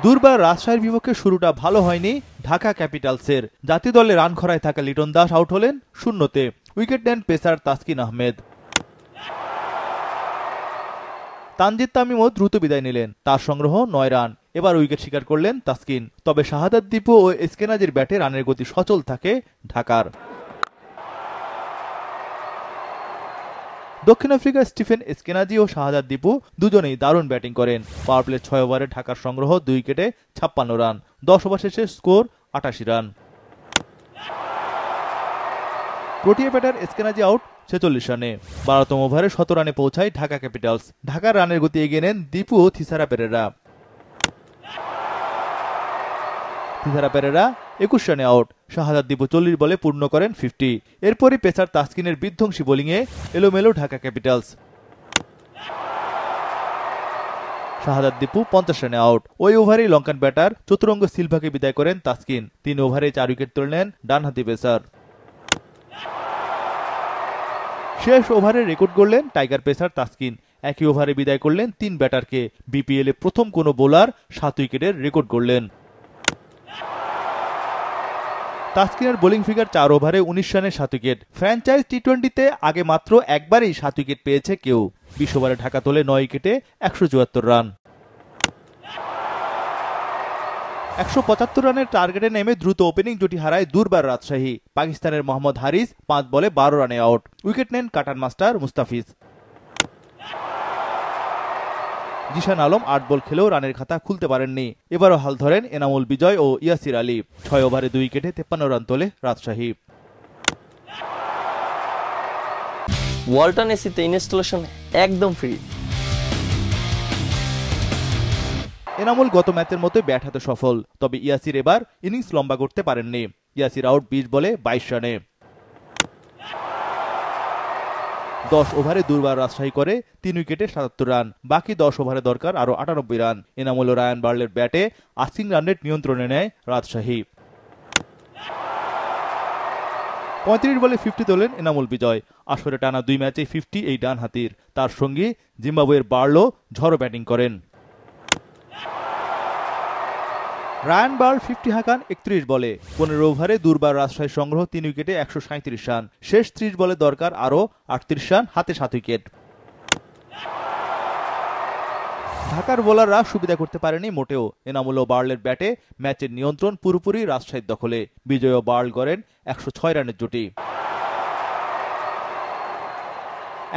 দুর্বার রাজশাহীর বিপক্ষে শুরুটা ভালো হয়নি ঢাকা ক্যাপিটালসের। জাতীয় দলে রান খরায় থাকা লিটন দাস আউট হলেন শূন্যতে। উইকেট নেন পেসার তাসকিন আহমেদ। তানজিদ তামিমও দ্রুত বিদায় নিলেন, তার সংগ্রহ ৯ রান। এবার উইকেট শিকার করলেন তাসকিন। তবে শাহাদাত দীপু ও এসকেনাজির ব্যাটে রানের গতি সচল থাকে ঢাকার। দক্ষিণ আফ্রিকার স্টিফেন এসকেনাজি ও শাহাদাত দীপু দুজনেই দারুণ ব্যাটিং করেন। পাওয়ার প্লে ৬ ওভারে ঢাকার সংগ্রহ ২ উইকেটে ৫৬ রান। ১০ ওভার শেষে score ৮৮ run. Protea batter Eskenazi out ৪৬ রানে। ১২তম ওভারে ১৭ রানে পৌঁছায় ঢাকা ক্যাপিটালস। ঢাকার রানের গতি এগিয়ে নেন দীপু ও থিসারা পেরেরা। ২১ রানে আউট। শাহাদাত দীপু ৪০ বলে পূর্ণ করেন 50। এরপরই পেসার তাসকিনের বিধ্বংসী বোলিংয়ে এলোমেলো ঢাকা ক্যাপিটালস। শাহাদাত দীপু ৫০ রানে আউট। ওই ওভারেই লঙ্কান ব্যাটার চতুরঙ্গ সিলভাকে বিদায় করেন তাসকিন। ৩ ওভারে ৪ উইকেট তুলে নেন ডানহাতি পেসার। শেষ ওভারে রেকর্ড গড়লেন টাইগার পেসার তাসকিন। একই ওভারে বিদায় করলেন ৩ ব্যাটারকে। বিপিএলে প্রথম কোনো বোলার ৭ উইকেটের রেকর্ড গড়লেন। তাসকিনের বোলিং ফিগার ৪ ওভারে ১৯ রানে ৭ উইকেট। ফ্র্যাঞ্চাইজ টি-20তে আগে মাত্র একবারই ৭ উইকেট পেয়েছে কেউ। ২০ ওভারে ঢাকা তোলে ৯ উইকেটে ১৭৪ রান। ১৭৫ রানের টার্গেটে নেমে দ্রুত ওপেনিং জুটি হারায় দুর্বার রাজশাহী। পাকিস্তানের মোহাম্মদ হারিস ৫ বলে ১২ রানে আউট। উইকেট নেন কাটান মাস্টার মুস্তাফিজ। জিশান আলম ৮ বল খেলেও রানের খাতা খুলতে পারেননি। এবারও হাল ধরেন এনামুল বিজয় ও ইয়াসির আলী। ৬ ওভারে ২ উইকেটে ৫৩ রান তোলে রাজশাহী। ওয়ালটন এসিতে ইনস্টলেশন একদম ফ্রি। এনামুল গত ম্যাচের মতোই ব্যাট হাতে সফল। তবে ইয়াসির এবার ইনিংস লম্বা করতে পারেননি। ইয়াসির আউট ২০ বলে ২২ রানে। ১০ ওভারে দুর্বার রাজশাহী করে ৩ উইকেটে ৭৭ রান। বাকি ১০ ওভারে দরকার আরও ৯৮ রান। এনামুল ও রায়ান বার্লের ব্যাটে আস্কিং রান রেট নিয়ন্ত্রণে নেয় রাজশাহী। ৩৫ বলে 50 তোলেন এনামুল বিজয়। আসরে টানা ২ ম্যাচে 50 এই ডানহাতির। তার সঙ্গী জিম্বাবুয়ের বার্লো ঝড়ো ব্যাটিং করেন। রায়ান বার্ল 50 হাঁকান ৩১ বলে। ১৫ ওভারে দুর্বার রাজশাহী সংগ্রহ ৩ উইকেটে ১৩৭ রান। শেষ ৩০ বলে দরকার আরও ৩৮ রান, হাতে ৭ উইকেট। ঢাকার বোলাররা সুবিধা করতে পারেনি মোটেও। এনামুল ও বার্লের ব্যাটে ম্যাচের নিয়ন্ত্রণ পুরোপুরি রাজশাহীর দখলে। বিজয় ও বার্ল গড়েন ১০৬ রানের জুটি।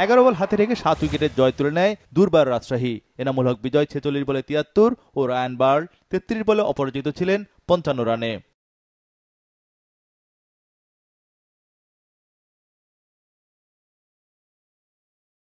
১১ বল হাতে রেখে ৭ উইকেটের জয় তুলে নেয় দুর্বার রাজশাহী। এনামুল হক বিজয় ৪৬ বলে ৭৩ ও রায়ান বার্ল ৩৩ বলে অপরাজিত ছিলেন ৫৫ রানে।